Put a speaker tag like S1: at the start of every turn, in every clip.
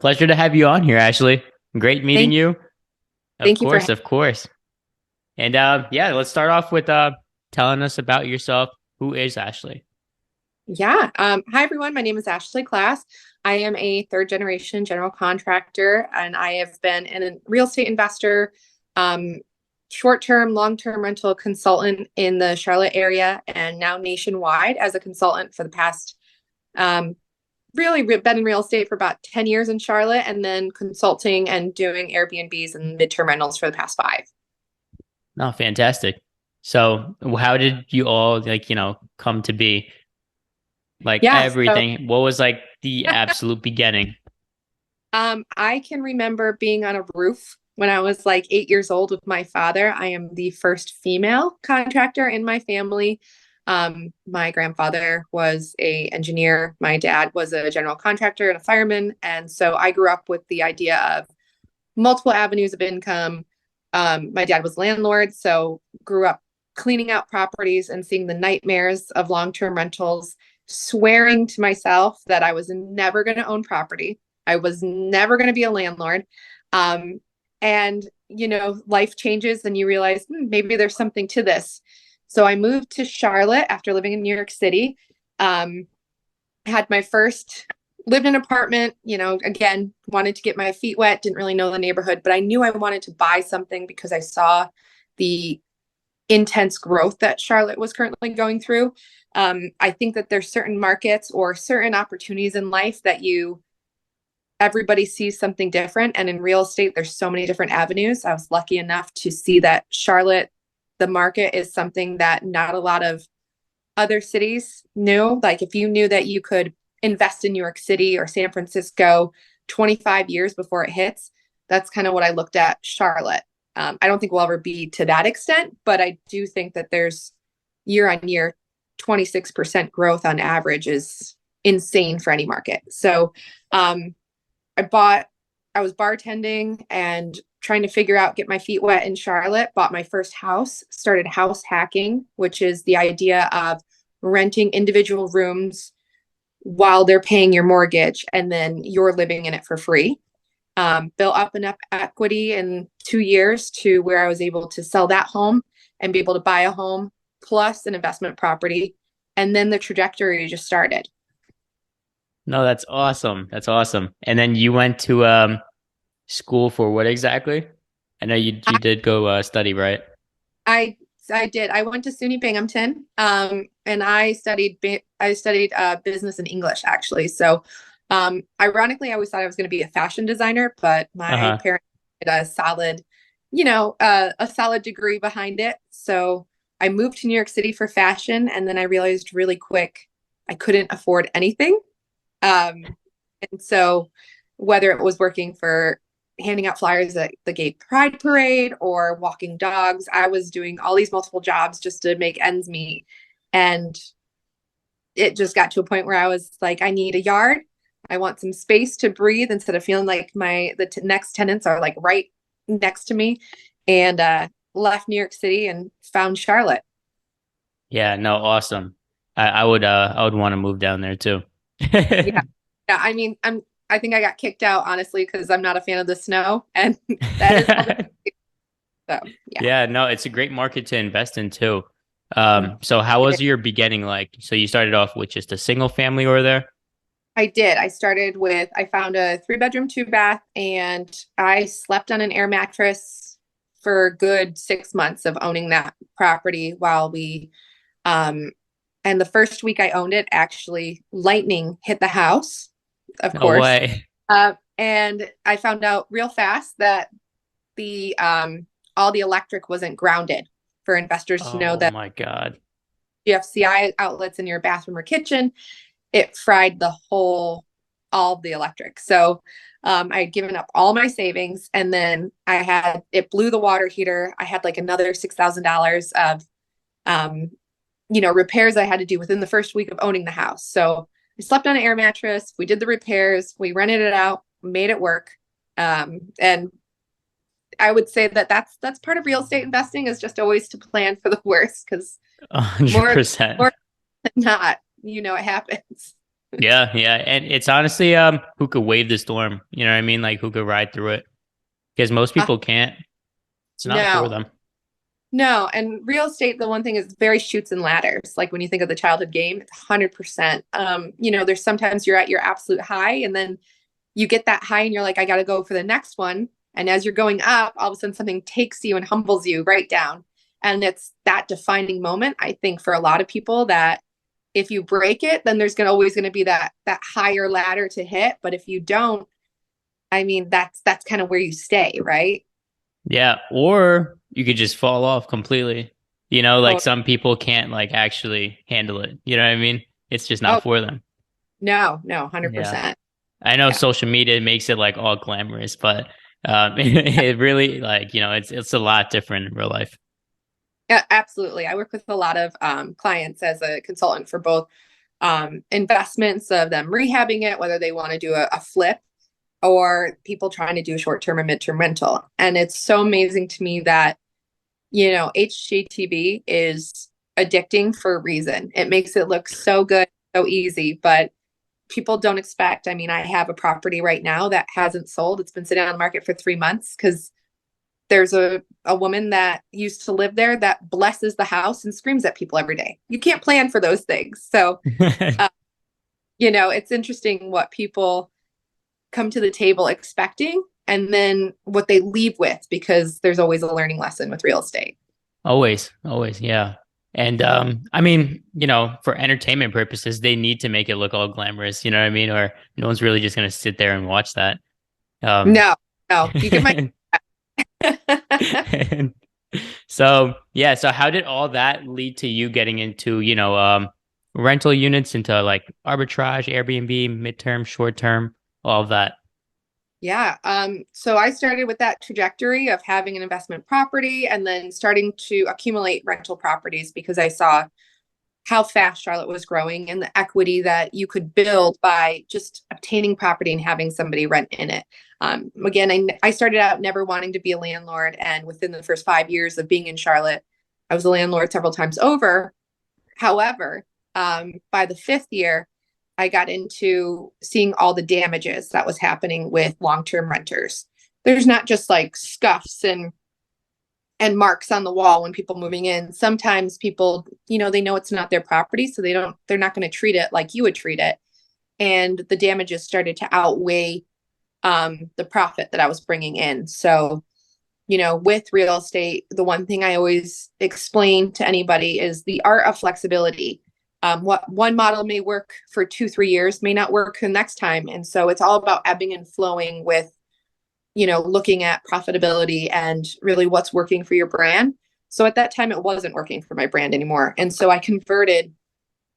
S1: Pleasure to have you on here, Ashley. Great meeting
S2: Thank
S1: you. Of
S2: thank you for
S1: course, of course. And yeah, let's start off with telling us about yourself. Who is Ashley?
S2: yeah. Hi everyone. My name is Ashley Class. I am a third generation general contractor, and I have been a real estate investor, um, short term, long term rental consultant in the Charlotte area, and now nationwide as a consultant for the past um, been in real estate for about 10 years in Charlotte, and then consulting and doing Airbnbs and midterm rentals for the past 5.
S1: Oh, fantastic. So, how did you all come to be? Like
S2: Yeah. So
S1: everything. What was like the absolute beginning?
S2: I can remember being on a roof when I was like 8 years old with my father. I am the first female contractor in my family. My grandfather was a engineer. My dad was a general contractor and a fireman, and so I grew up with the idea of multiple avenues of income. My dad was landlord, so grew up cleaning out properties and seeing the nightmares of long-term rentals, swearing to myself that I was never going to own property. I was never going to be a landlord. Um, and, life changes and you realize maybe there's something to this. So I moved to Charlotte after living in New York City. Um, had my first lived in an apartment, again, wanted to get my feet wet, didn't really know the neighborhood, but I knew I wanted to buy something because I saw the intense growth that Charlotte was currently going through. I think that there's certain markets or certain opportunities in life that everybody sees something different. And in real estate, there's so many different avenues. I was lucky enough to see that Charlotte, the market is something that not a lot of other cities knew. Like if you knew that you could invest in New York City or San Francisco 25 years before it hits, that's kind of what I looked at Charlotte. I don't think we'll ever be to that extent, but I do think that there's year on year 26% growth on average is insane for any market. So um, I bought, I was bartending and trying to figure out, get my feet wet in Charlotte, bought my first house, started house hacking, which is the idea of renting individual rooms while they're paying your mortgage and then you're living in it for free. Built up enough equity in 2 years to where I was able to sell that home and be able to buy a home plus an investment property. And then the trajectory just started.
S1: No, that's awesome. That's awesome. And then you went to school for what exactly? I know you did go study, right?
S2: I I did. I went to SUNY Binghamton, and I studied business and English actually. So, ironically, I always thought I was going to be a fashion designer, but my
S1: Uh-huh.
S2: parents did a solid degree behind it. So I moved to New York City for fashion, and then I realized really quick I couldn't afford anything. And so whether it was working for handing out flyers at the gay pride parade or walking dogs, I was doing all these multiple jobs just to make ends meet. And it just got to a point where I was like, I need a yard. I want some space to breathe instead of feeling like the next tenants are like right next to me. And left New York City and found Charlotte.
S1: Yeah, no, awesome. I would want to move down there too.
S2: Yeah. Yeah. I mean, I think I got kicked out honestly because I'm not a fan of the snow. And that is all so yeah.
S1: Yeah, no, it's a great market to invest in too.
S2: Mm.
S1: So how was your beginning like? So you started off with just a single family over there?
S2: I did. I found a 3 bedroom, 2 bath, and I slept on an air mattress for a good 6 months of owning that property um, and the first week I owned it, actually, lightning hit the house, of
S1: No
S2: course.
S1: way.
S2: And I found out real fast that the all the electric wasn't grounded for investors to know
S1: Oh
S2: that
S1: my God.
S2: GFCI outlets in your bathroom or kitchen, it fried all of the electric. So I had given up all my savings, and then it blew the water heater. I had like another $6,000 of, um, repairs I had to do within the first week of owning the house. So I slept on an air mattress. We did the repairs. We rented it out, made it work. And I would say that that's part of real estate investing is just always to plan for the worst because more
S1: 100%.
S2: more than not, it happens.
S1: Yeah, yeah. And it's honestly who could wave the storm, you know what I mean? Like who could ride through it? Because most
S2: Uh,
S1: people can't. It's not for
S2: no,
S1: them.
S2: no. And real estate, the one thing is very shoots and ladders. Like when you think of the childhood game, it's 100%. There's sometimes you're at your absolute high and then you get that high and you're like, I got to go for the next one. And as you're going up, all of a sudden something takes you and humbles you right down. And it's that defining moment, I think, for a lot of people that if you break it, then there's always going to be that higher ladder to hit. But if you don't, I mean, that's kind of where you stay, right?
S1: Yeah, or you could just fall off completely. You know, like
S2: Oh,
S1: some people can't like actually handle it. You know what I mean? It's just
S2: oh
S1: not for them.
S2: no, no,
S1: Yeah.
S2: 100%.
S1: I know
S2: Yeah.
S1: social media makes it like all glamorous, but it really like, it's a lot different in real life.
S2: Yeah, absolutely. I work with a lot of clients as a consultant for both investments of them rehabbing it, whether they want to do a flip or people trying to do short-term or mid-term rental. And it's so amazing to me that, HGTV is addicting for a reason. It makes it look so good, so easy, but people don't expect. I mean, I have a property right now that hasn't sold. It's been sitting on the market for 3 months because there's a woman that used to live there that blesses the house and screams at people every day. You can't plan for those things. So, uh, it's interesting what people come to the table expecting and then what they leave with because there's always a learning lesson with real estate.
S1: Always, always, yeah. And I mean, for entertainment purposes, they need to make it look all glamorous, you know what I mean? Or no one's really just gonna sit there and watch that. Um
S2: No, no, you get my.
S1: and so yeah, so how did all that lead to you getting into, rental units, into like arbitrage, Airbnb, midterm, short term, all of that?
S2: Yeah. So I started with that trajectory of having an investment property and then starting to accumulate rental properties because I saw how fast Charlotte was growing and the equity that you could build by just obtaining property and having somebody rent in it. Again, I started out never wanting to be a landlord. And within the first 5 years of being in Charlotte, I was a landlord several times over. However, by the fifth year, I got into seeing all the damages that was happening with long-term renters. There's not just like scuffs and marks on the wall when people moving in. Sometimes people, they know it's not their property, so they're not going to treat it like you would treat it. And the damages started to outweigh the profit that I was bringing in. So, with real estate, the one thing I always explain to anybody is the art of flexibility. What one model may work for 2, 3 years may not work the next time. And so it's all about ebbing and flowing with, looking at profitability and really what's working for your brand. So at that time, it wasn't working for my brand anymore. And so I converted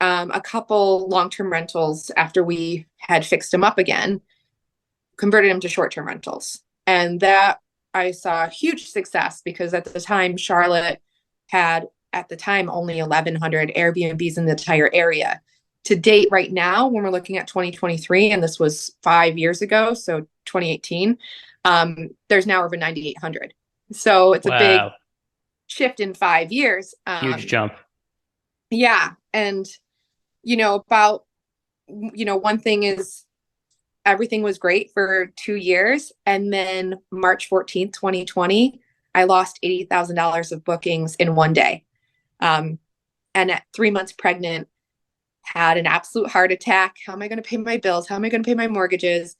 S2: a couple long-term rentals after we had fixed them up again, converted them to short-term rentals. And that I saw huge success because at the time, Charlotte had at the time only 1,100 Airbnbs in the entire area. To date, right now, when we're looking at 2023, and this was 5 years ago, so 2018, there's now over 9,800. So it's a big
S1: Wow.
S2: shift in 5 years.
S1: Huge jump.
S2: Yeah. And, about, one thing is everything was great for 2 years. And then March 14th, 2020, I lost $80,000 of bookings in one day. And at 3 months pregnant, had an absolute heart attack. How am I going to pay my bills? How am I going to pay my mortgages?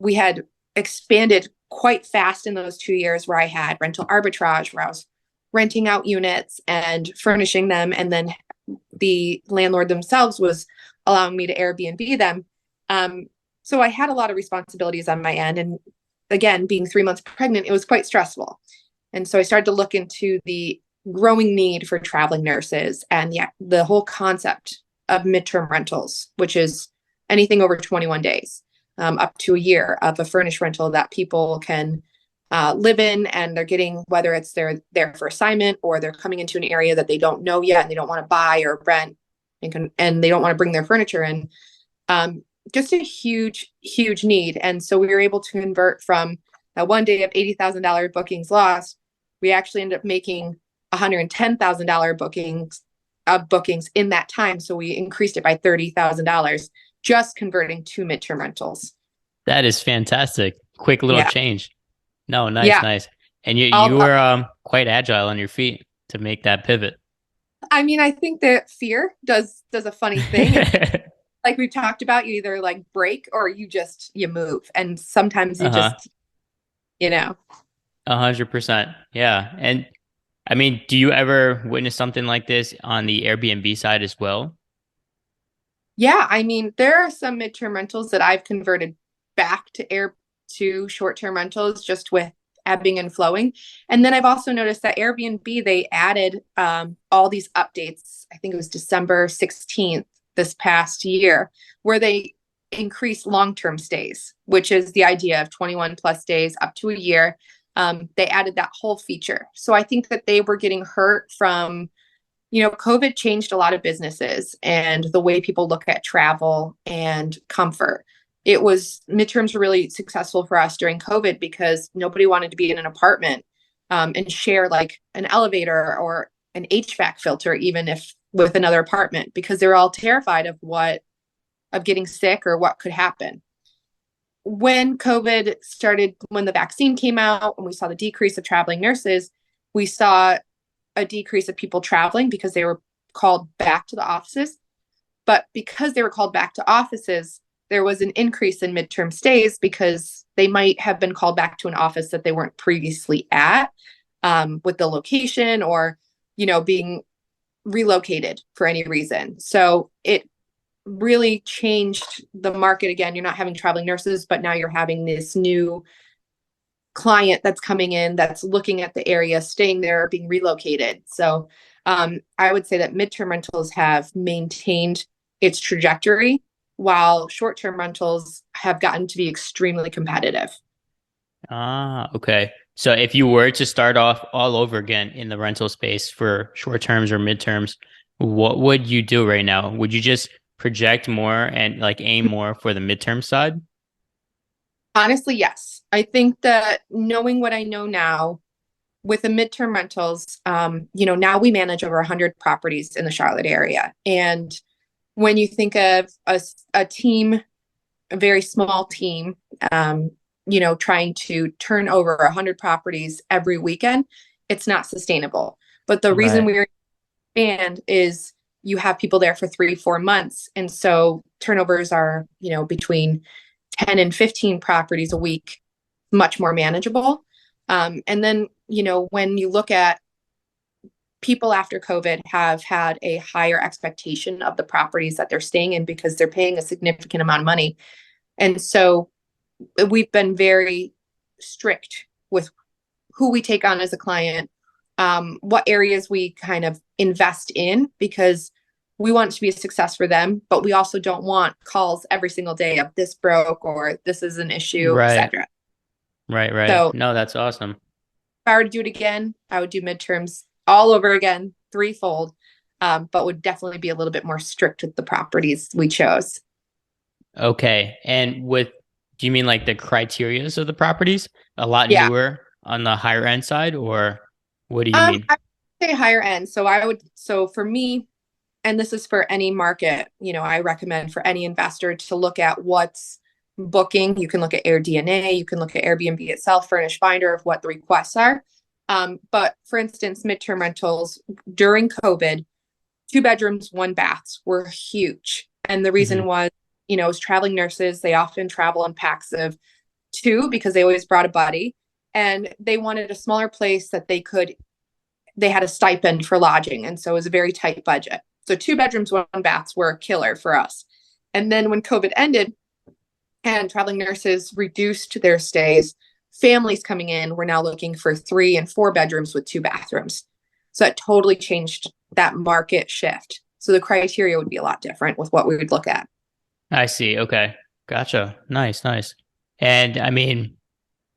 S2: We had expanded quite fast in those 2 years where I had rental arbitrage, where I was renting out units and furnishing them. And then the landlord themselves was allowing me to Airbnb them. So I had a lot of responsibilities on my end. And again, being 3 months pregnant, it was quite stressful. And so I started to look into the growing need for traveling nurses and the whole concept of midterm rentals, which is anything over 21 days, up to a year of a furnished rental that people can live in, and they're getting, whether it's they're there for assignment or they're coming into an area that they don't know yet and they don't want to buy or rent and they don't want to bring their furniture in. Just a huge, huge need. And so we were able to convert from that one day of $80,000 bookings lost. We actually ended up making $110,000 bookings in that time. So we increased it by $30,000 just converting to midterm rentals.
S1: That is fantastic. Quick little
S2: Yeah.
S1: change. No, nice,
S2: Yeah.
S1: nice. And you
S2: All,
S1: you were quite agile on your feet to make that pivot.
S2: I mean, I think that fear does a funny thing. And like we've talked about, you either like break or you move. And sometimes you
S1: Uh-huh.
S2: just, you know.
S1: 100%. Yeah. And I mean, do you ever witness something like this on the Airbnb side as well?
S2: Yeah, I mean, there are some midterm rentals that I've converted back to short-term rentals just with ebbing and flowing. And then I've also noticed that Airbnb, they added all these updates. I think it was December 16th this past year, where they increase long-term stays, which is the idea of 21 plus days up to a year. They added that whole feature. So I think that they were getting hurt from, COVID changed a lot of businesses and the way people look at travel and comfort. Midterms were really successful for us during COVID because nobody wanted to be in an apartment and share like an elevator or an HVAC filter, even if with another apartment, because they're all terrified of getting sick or what could happen. When COVID started, when the vaccine came out and we saw the decrease of traveling nurses, we saw a decrease of people traveling because they were called back to the offices. But because they were called back to offices, there was an increase in midterm stays because they might have been called back to an office that they weren't previously at with the location or, being relocated for any reason. So it really changed the market again. You're not having traveling nurses, but now you're having this new client that's coming in that's looking at the area, staying there, being relocated. So I would say that midterm rentals have maintained its trajectory while short-term rentals have gotten to be extremely competitive.
S1: Ah, okay. So if you were to start off all over again in the rental space for short terms or midterms, what would you do right now? Would you just project more and like aim more for the midterm side?
S2: Honestly, yes. I think that knowing what I know now with the midterm rentals, now we manage over 100 properties in the Charlotte area. And when you think of a team, a very small team, trying to turn over 100 properties every weekend, it's not sustainable. But the reason
S1: Right.
S2: we're expand is you have people there for 3, 4 months. And so turnovers are, between 10 and 15 properties a week, much more manageable. And then, when you look at people after COVID have had a higher expectation of the properties that they're staying in because they're paying a significant amount of money. And so we've been very strict with who we take on as a client, what areas we kind of invest in because we want it to be a success for them, but we also don't want calls every single day of this broke or this is an issue,
S1: Right.
S2: etc.
S1: Right. Right.
S2: So if
S1: No, that's awesome.
S2: I were to do it again, I would do midterms all over again, threefold, but would definitely be a little bit more strict with the properties we chose.
S1: Okay. And do you mean like the criterias of the properties? A lot
S2: Yeah.
S1: newer on the higher end side, or what do you mean?
S2: I would say higher end. So for me, and this is for any market, I recommend for any investor to look at what's booking. You can look at AirDNA, you can look at Airbnb itself, Furnish Finder of what the requests are. But for instance, midterm rentals during COVID, 2 bedrooms, 1 baths were huge. And the reason
S1: Hmm.
S2: was, as traveling nurses, they often travel in packs of two because they always brought a buddy. And they wanted a smaller place that they had a stipend for lodging. And so it was a very tight budget. So 2 bedrooms, 1 baths were a killer for us. And then when COVID ended and traveling nurses reduced their stays, families coming in were now looking for 3 and 4 bedrooms with 2 bathrooms. So that totally changed that market shift. So the criteria would be a lot different with what we would look at.
S1: I see. Okay. Gotcha. Nice, nice. And I mean,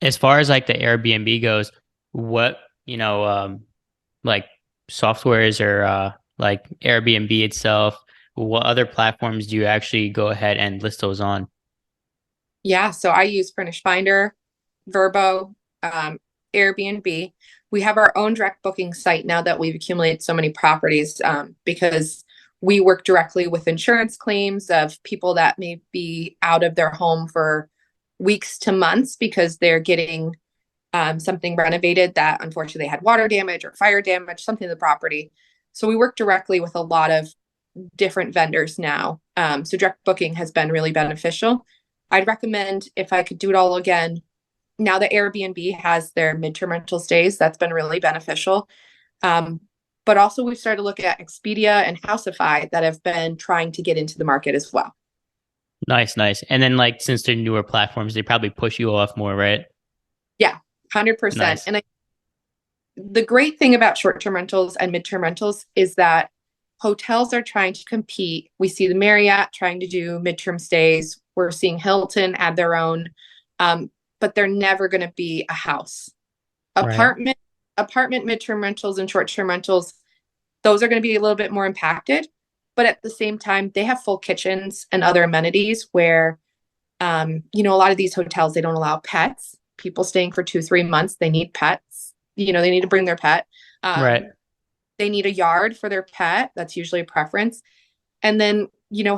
S1: as far as like the Airbnb goes, what, like softwares or like Airbnb itself, what other platforms do you actually go ahead and list those on?
S2: Yeah, so I use Furnish Finder, Verbo, Airbnb. We have our own direct booking site now that we've accumulated so many properties because We work directly with insurance claims of people that may be out of their home for weeks to months because they're getting something renovated that unfortunately had water damage or fire damage, something to the property. So we work directly with a lot of different vendors now. So direct booking has been really beneficial. I'd recommend, if I could do it all again, now that Airbnb has their midterm rental stays, that's been really beneficial. But also we've started to look at Expedia and Housify that have been trying to get into the market as well.
S1: Nice, nice. And then like since they're newer platforms, they probably push you off more, right?
S2: Yeah, 100%.
S1: Nice.
S2: And the great thing about short-term rentals and midterm rentals is that hotels are trying to compete. We see the Marriott trying to do midterm stays. We're seeing Hilton add their own, but they're never going to be a house.
S1: Right.
S2: Apartment midterm rentals and short-term rentals, those are going to be a little bit more impacted. But at the same time, they have full kitchens and other amenities where, a lot of these hotels, they don't allow pets. People staying for 2, 3 months, they need pets. They need to bring their pet.
S1: Right.
S2: They need a yard for their pet. That's usually a preference. And then,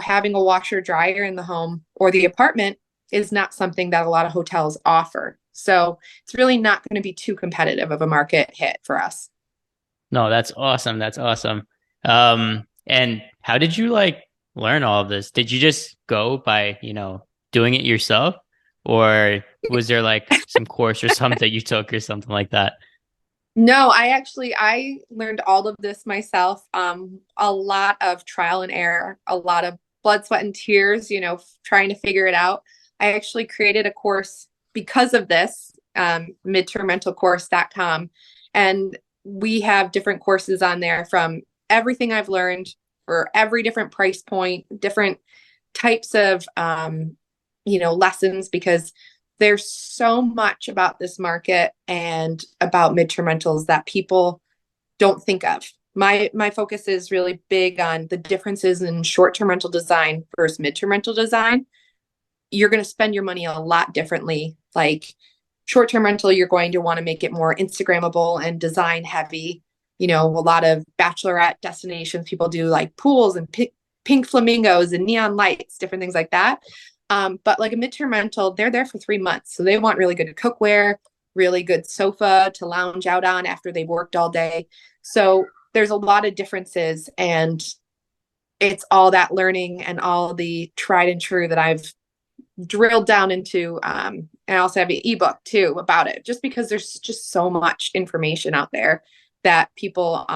S2: having a washer dryer in the home or the apartment is not something that a lot of hotels offer. So it's really not going to be too competitive of a market hit for us.
S1: No, that's awesome. That's awesome. And how did you like learn all of this? Did you just go by, doing it yourself? Or was there like some course or something that you took or something like that?
S2: No, I learned all of this myself. A lot of trial and error, a lot of blood, sweat, and tears, trying to figure it out. I actually created a course because of this, midtermrentalcourse.com. And we have different courses on there from everything I've learned for every different price point, different types of lessons, because there's so much about this market and about midterm rentals that people don't think of. My focus is really big on the differences in short-term rental design versus midterm rental design. You're going to spend your money a lot differently. Like short-term rental, you're going to want to make it more Instagrammable and design heavy. A lot of bachelorette destinations, people do like pools and pink flamingos and neon lights, different things like that. But like a midterm rental, they're there for 3 months. So they want really good cookware, really good sofa to lounge out on after they've worked all day. So there's a lot of differences, and it's all that learning and all the tried and true that I've drilled down into. And I also have an ebook too about it, just because there's just so much information out there that people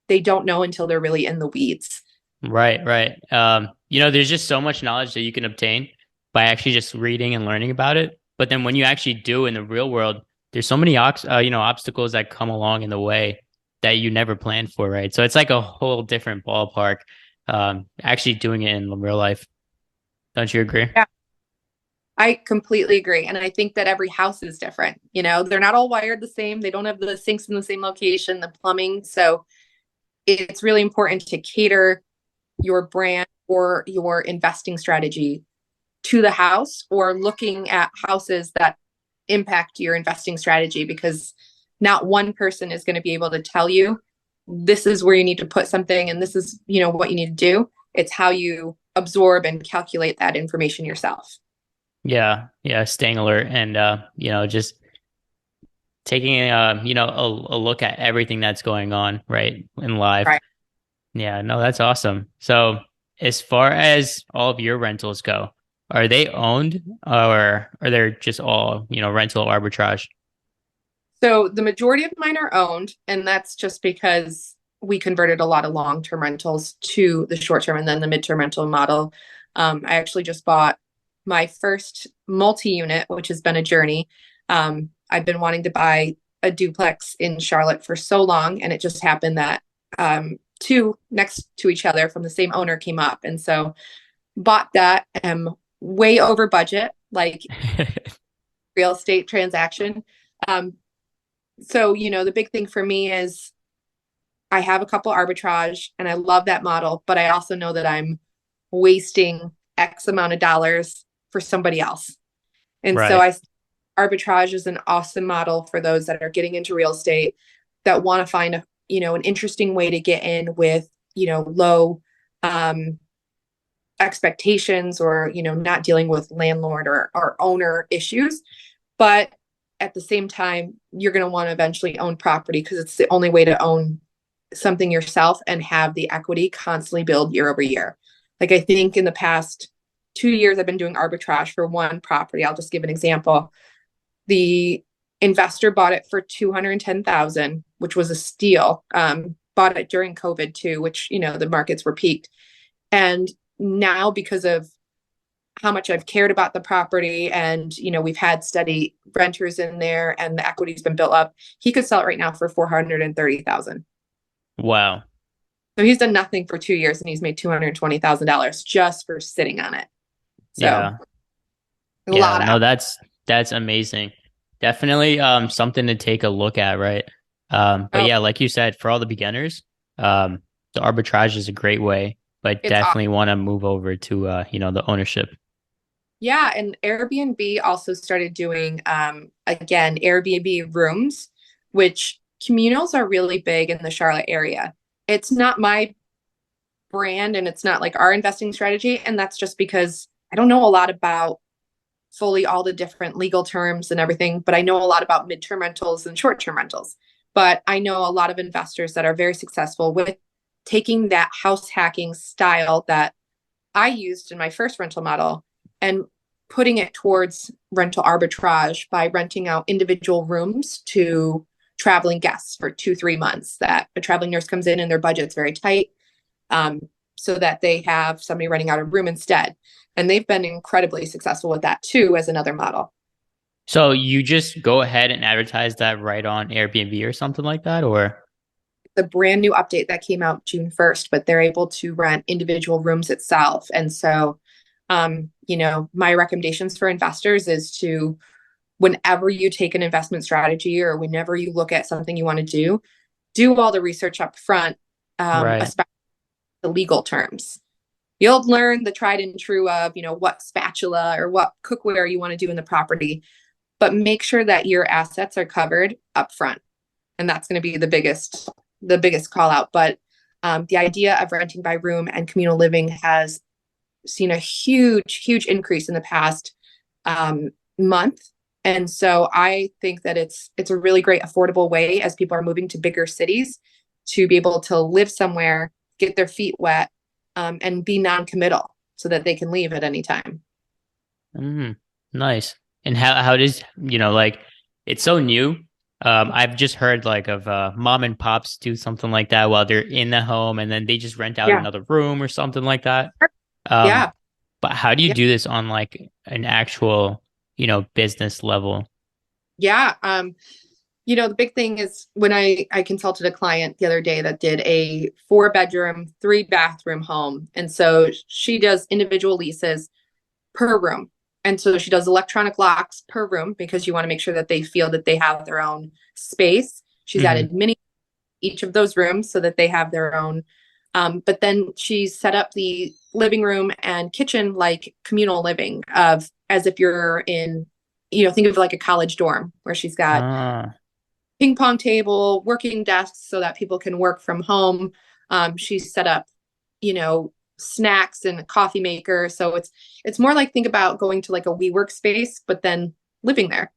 S2: they don't know until they're really in the weeds.
S1: Right, right. There's just so much knowledge that you can obtain by actually just reading and learning about it. But then when you actually do in the real world, there's so many obstacles that come along in the way that you never planned for, right? So it's like a whole different ballpark. Actually doing it in real life. Don't you agree?
S2: Yeah, I completely agree. And I think that every house is different. They're not all wired the same. They don't have the sinks in the same location, the plumbing. So it's really important to cater your brand or your investing strategy to the house, or looking at houses that impact your investing strategy, because not one person is going to be able to tell you this is where you need to put something and this is what you need to do. It's how you absorb and calculate that information yourself.
S1: Yeah, yeah, staying alert and just taking a look at everything that's going on right in live.
S2: Right.
S1: Yeah, no, that's awesome. So, as far as all of your rentals go, are they owned or are they just all, rental arbitrage?
S2: So the majority of mine are owned, and that's just because we converted a lot of long-term rentals to the short-term and then the mid-term rental model. I actually just bought my first multi-unit, which has been a journey. I've been wanting to buy a duplex in Charlotte for so long, and it just happened that two next to each other from the same owner came up, and so bought that. Am way over budget, like real estate transaction. Um, so the big thing for me is I have a couple arbitrage and I love that model, but I also know that I'm wasting X amount of dollars for somebody else. And so
S1: Right.
S2: arbitrage is an awesome model for those that are getting into real estate, that want to find an interesting way to get in with low um, expectations, or, not dealing with landlord or owner issues. But at the same time, you're going to want to eventually own property, because it's the only way to own something yourself and have the equity constantly build year over year. Like, I think in the past 2 years, I've been doing arbitrage for one property. I'll just give an example. The investor bought it for 210,000, which was a steal. Bought it during COVID too, which, the markets were peaked. And now, because of how much I've cared about the property, and, we've had steady renters in there and the equity's been built up, he could sell it right now for 430,000.
S1: Wow.
S2: So he's done nothing for 2 years and he's made $220,000 just for sitting on it. So
S1: Yeah.
S2: a
S1: Yeah.
S2: lot
S1: No,
S2: of,
S1: that's amazing. Definitely something to take a look at, right? But
S2: oh,
S1: yeah, like you said, for all the beginners, the arbitrage is a great way, but
S2: it's awesome.
S1: definitely want to move over to the ownership.
S2: Yeah, and Airbnb also started doing again Airbnb rooms, which communals are really big in the Charlotte area. It's not my brand and it's not like our investing strategy, and that's just because I don't know a lot about fully all the different legal terms and everything, but I know a lot about midterm rentals and short-term rentals. But I know a lot of investors that are very successful with taking that house hacking style that I used in my first rental model and putting it towards rental arbitrage by renting out individual rooms to traveling guests for 2, 3 months, that a traveling nurse comes in and their budget's very tight, um, so that they have somebody renting out a room instead. And they've been incredibly successful with that too, as another model.
S1: So you just go ahead and advertise that right on Airbnb or something like that, or
S2: The brand new update that came out June 1st, but they're able to rent individual rooms itself. And so, my recommendations for investors is to, whenever you take an investment strategy or whenever you look at something you want to do all the research up front,
S1: right?
S2: especially the legal terms. You'll learn the tried and true of, what spatula or what cookware you want to do in the property, but make sure that your assets are covered up front. And that's going to be the biggest call out. But the idea of renting by room and communal living has seen a huge, huge increase in the past month. And so I think that it's a really great affordable way, as people are moving to bigger cities, to be able to live somewhere, get their feet wet, and be non-committal so that they can leave at any time.
S1: Mm, nice. And how does like it's so new. I've just heard like of mom and pops do something like that while they're in the home, and then they just rent out
S2: Yeah.
S1: another room or something like that. Um,
S2: Yeah.
S1: but how do you
S2: Yeah.
S1: do this on like an actual business level?
S2: Yeah. The big thing is, when I consulted a client the other day that did a 4 bedroom, 3 bathroom home. And so she does individual leases per room. And so she does electronic locks per room, because you want to make sure that they feel that they have their own space. She's
S1: Hmm.
S2: added mini each of those rooms so that they have their own. But then she set up the living room and kitchen like communal living, of as if you're in, think of like a college dorm, where she's got
S1: Ah,
S2: ping pong table, working desks so that people can work from home. She's set up, snacks and a coffee maker. So it's more like, think about going to like a WeWork space, but then living there.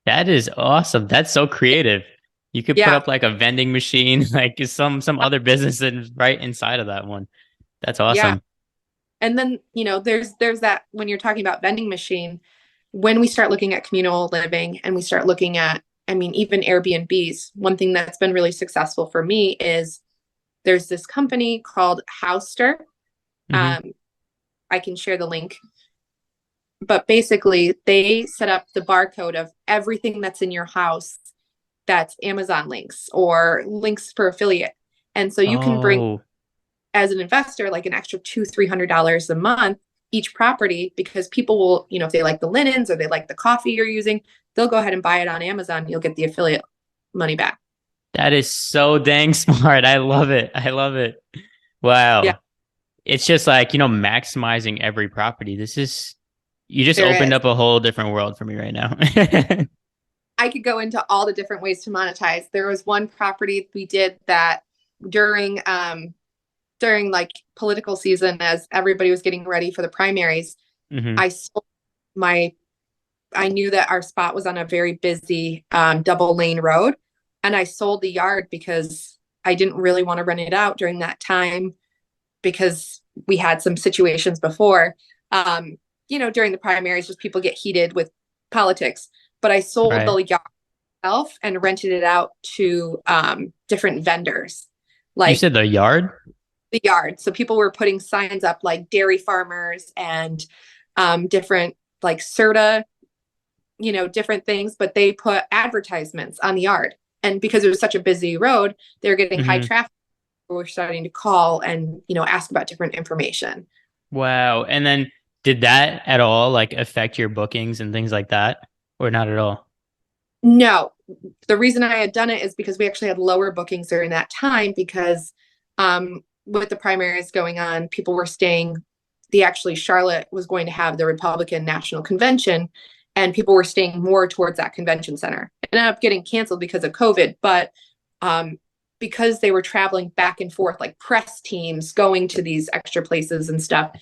S1: that is awesome. That's so creative. You could put
S2: Yeah.
S1: up like a vending machine, like some other business right inside of that one. That's
S2: Yeah.
S1: awesome.
S2: And then, there's that, when you're talking about vending machine, when we start looking at communal living and we start looking at, I mean, even Airbnbs, one thing that's been really successful for me is there's this company called Houster.
S1: Hmm.
S2: Um, I can share the link, but basically they set up the barcode of everything that's in your house, that's Amazon links or links for affiliate. And so you can bring,
S1: Oh,
S2: as an investor, like an extra $200-300 a month each property, because people will, if they like the linens or they like the coffee you're using, they'll go ahead and buy it on Amazon. You'll get the affiliate money back.
S1: that is so dang smart. I love it. I love it.
S2: Yeah,
S1: Wow. It's just like, maximizing every property. You just
S2: there
S1: opened
S2: is.
S1: up a whole different world for me right now.
S2: I could go into all the different ways to monetize. There was one property we did that during like political season, as everybody was getting ready for the primaries,
S1: Hmm.
S2: I sold my I knew that our spot was on a very busy double lane road, and I sold the yard because I didn't really want to rent it out during that time because we had some situations before. Um, during the primaries, just people get heated with politics. But I sold the
S1: Right.
S2: yard itself and rented it out to different vendors,
S1: You
S2: like
S1: said the yard?
S2: the yard. So people were putting signs up like dairy farmers and different like Serta, different things, but they put advertisements on the yard. And because it was such a busy road, they were getting high
S1: Hmm.
S2: traffic. We were starting to call and, ask about different information.
S1: Wow. And then did that at all like affect your bookings and things like that, or not at all?
S2: No, the reason I had done it is because we actually had lower bookings during that time because with the primaries going on, people were staying. Charlotte was going to have the Republican National Convention, and people were staying more towards that convention center. It ended up getting canceled because of COVID, but um, because they were traveling back and forth, like press teams going to these extra places and stuff,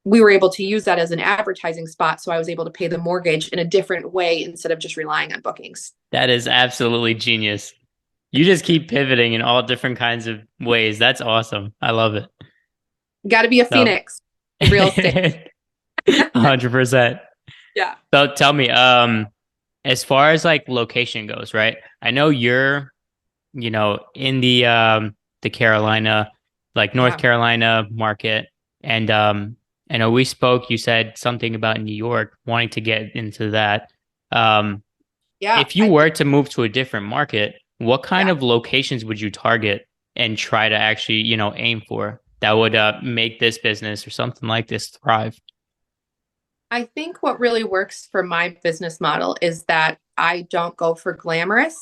S2: we were able to use that as an advertising spot. So I was able to pay the mortgage in a different way instead of just relying on bookings.
S1: That is absolutely genius. You just keep pivoting in all different kinds of ways. That's awesome. I love it.
S2: Got to be a
S1: So,
S2: phoenix in real estate.
S1: 100%.
S2: Yeah.
S1: So tell me, as far as like location goes, right? I know you're, in the Carolina, like North
S2: Yeah.
S1: Carolina market. And I know we spoke, you said something about New York, wanting to get into that. Um,
S2: Yeah.
S1: if you
S2: I
S1: were
S2: think,
S1: to move to a different market, what kind
S2: yeah.
S1: of locations would you target and try to actually, aim for that would make this business or something like this thrive?
S2: I think what really works for my business model is that I don't go for glamorous.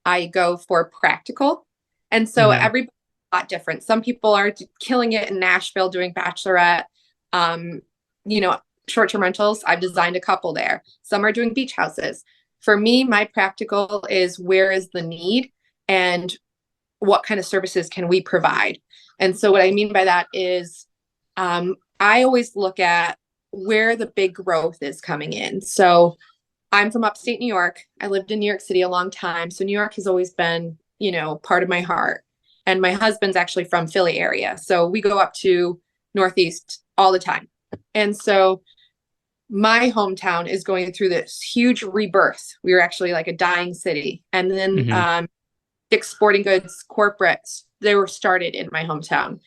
S2: I go for practical. And so
S1: Hmm.
S2: everybody's a lot different. Some people are killing it in Nashville doing bachelorette, um, you know, short-term rentals. I've designed a couple there. Some are doing beach houses. For me, my practical is where is the need and what kind of services can we provide? And so what I mean by that is I always look at where the big growth is coming in. So I'm from upstate New York. I lived in New York City a long time. So New York has always been, part of my heart. And my husband's actually from Philly area. So we go up to Northeast all the time. And so my hometown is going through this huge rebirth. We were actually like a dying city. And then
S1: Hmm.
S2: Dick's Sporting Goods corporates, they were started in my hometown.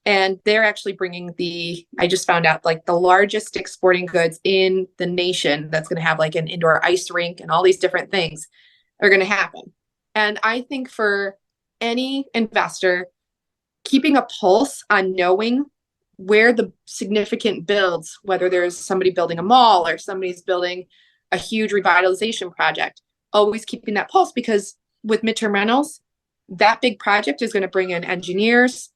S2: And they're actually bringing I just found out, like the largest Dick's Sporting Goods in the nation that's going to have like an indoor ice rink and all these different things are going to happen. And I think for any investor, keeping a pulse on knowing where the significant builds, whether there's somebody building a mall or somebody's building a huge revitalization project, always keeping that pulse because with midterm rentals, that big project is going to bring in engineers,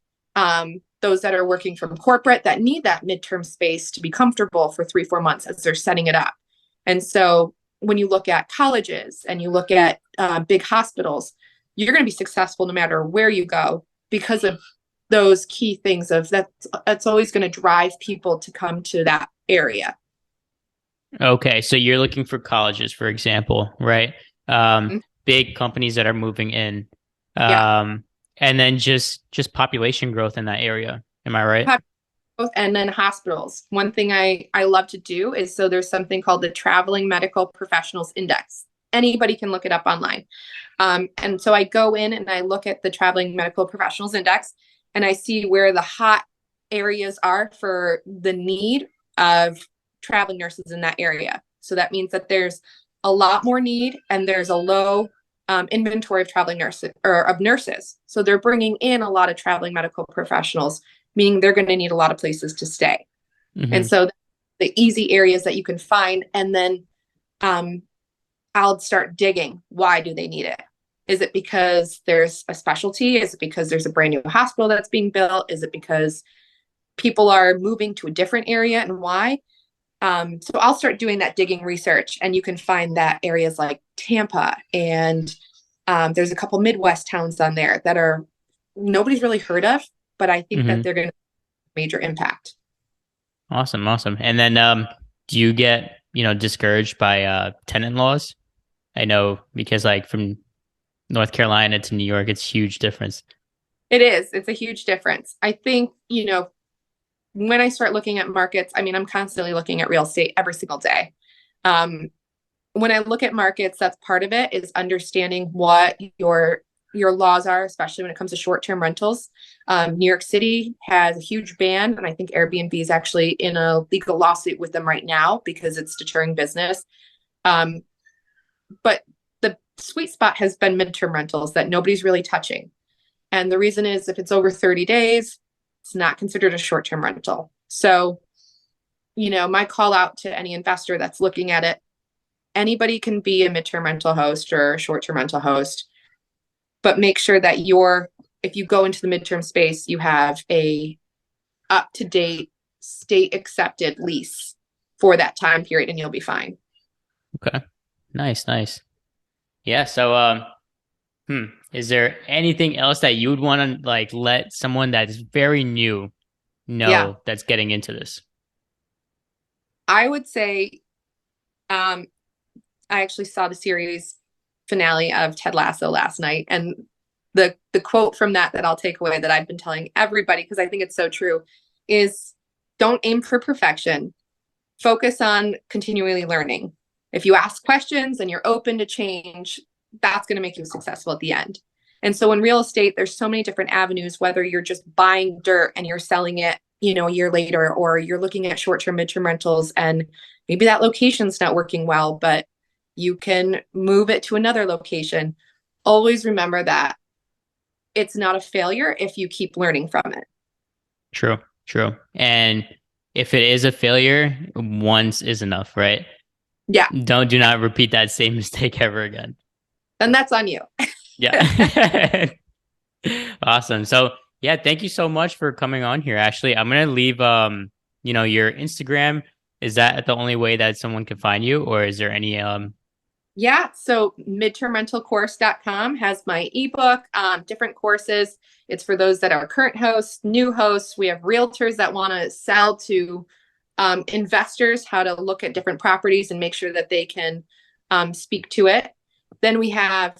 S2: those that are working from corporate that need that midterm space to be comfortable for 3, 4 months as they're setting it up. And so when you look at colleges and you look at big hospitals, you're going to be successful no matter where you go because of those key things of that's always going to drive people to come to that area.
S1: Okay, so you're looking for colleges, for example, right?
S2: Mhm.
S1: Big companies that are moving in,
S2: Yeah.
S1: um, and then just population growth in that area. Am I right?
S2: And then hospitals. One thing I love to do is so there's something called the Traveling Medical Professionals Index. Anybody can look it up online. And so I go in and I look at the Traveling Medical Professionals Index and I see where the hot areas are for the need of traveling nurses in that area. So that means that there's a lot more need and there's a low inventory of traveling nurses or of nurses. So they're bringing in a lot of traveling medical professionals, meaning they're going to need a lot of places to stay. And
S1: Hmm.
S2: so the easy areas that you can find, and then um, I'll start digging. Why do they need it? Is it because there's a specialty? Is it because there's a brand new hospital that's being built? Is it because people are moving to a different area and why? So I'll start doing that digging research, and you can find that areas like Tampa and there's a couple Midwest towns on there that are nobody's really heard of, but I think that
S1: Hmm.
S2: they're going to major impact.
S1: Awesome, awesome. And then do you get, discouraged by tenant laws? I know because like from North Carolina to New York, it's huge difference.
S2: It is. It's a huge difference. I think, when I start looking at markets, I mean, I'm constantly looking at real estate every single day. Um, when I look at markets, that's part of it is understanding what your laws are, especially when it comes to short-term rentals. New York City has a huge ban, and I think Airbnb is actually in a legal lawsuit with them right now because it's deterring business. Um, but the sweet spot has been midterm rentals that nobody's really touching. And the reason is if it's over 30 days, it's not considered a short-term rental. So, my call out to any investor that's looking at it, anybody can be a midterm rental host or a short-term rental host, but make sure that if you go into the midterm space, you have a up-to-date state accepted lease for that time period and you'll be fine.
S1: Okay. Nice, nice. Yeah, so is there anything else that you would want to like let someone that's very new
S2: Yeah.
S1: know that's getting into this?
S2: I would say um I actually saw the series finale of Ted Lasso last night, and the quote from that I'll take away that I've been telling everybody because I think it's so true is don't aim for perfection. Focus on continually learning. If you ask questions and you're open to change, that's going to make you successful at the end. And so in real estate, there's so many different avenues, whether you're just buying dirt and you're selling it, a year later, or you're looking at short-term, midterm rentals, and maybe that location's not working well, but you can move it to another location. Always remember that it's not a failure if you keep learning from it.
S1: True, true. And if it is a failure, once is enough, right?
S2: Yeah.
S1: Do not repeat that same mistake ever again.
S2: And that's on you.
S1: Yeah. Awesome. So yeah, thank you so much for coming on here. Ashley, I'm gonna leave your Instagram. Is that the only way that someone can find you, or is there any
S2: Yeah, so midtermrentalcourse.com has my ebook, different courses. It's for those that are current hosts, new hosts. We have realtors that want to sell to investors how to look at different properties and make sure that they can speak to it. Then we have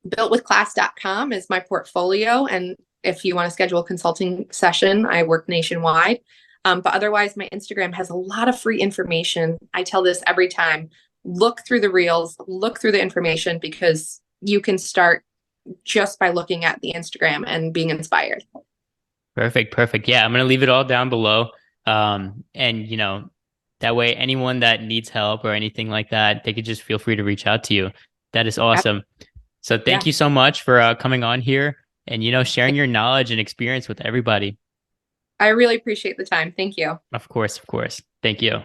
S2: builtwithclass.com is my portfolio. And if you want to schedule a consulting session, I work nationwide. But otherwise, my Instagram has a lot of free information. I tell this every time. Look through the reels, look through the information because you can start just by looking at the Instagram and being inspired.
S1: Perfect, perfect. Yeah, I'm gonna leave it all down below. And that way anyone that needs help or anything like that, they could just feel free to reach out to you. That is awesome. So thank
S2: Yeah.
S1: you so much for coming on here and sharing your knowledge and experience with everybody.
S2: I really appreciate the time. Thank you.
S1: Of course, of course. Thank you.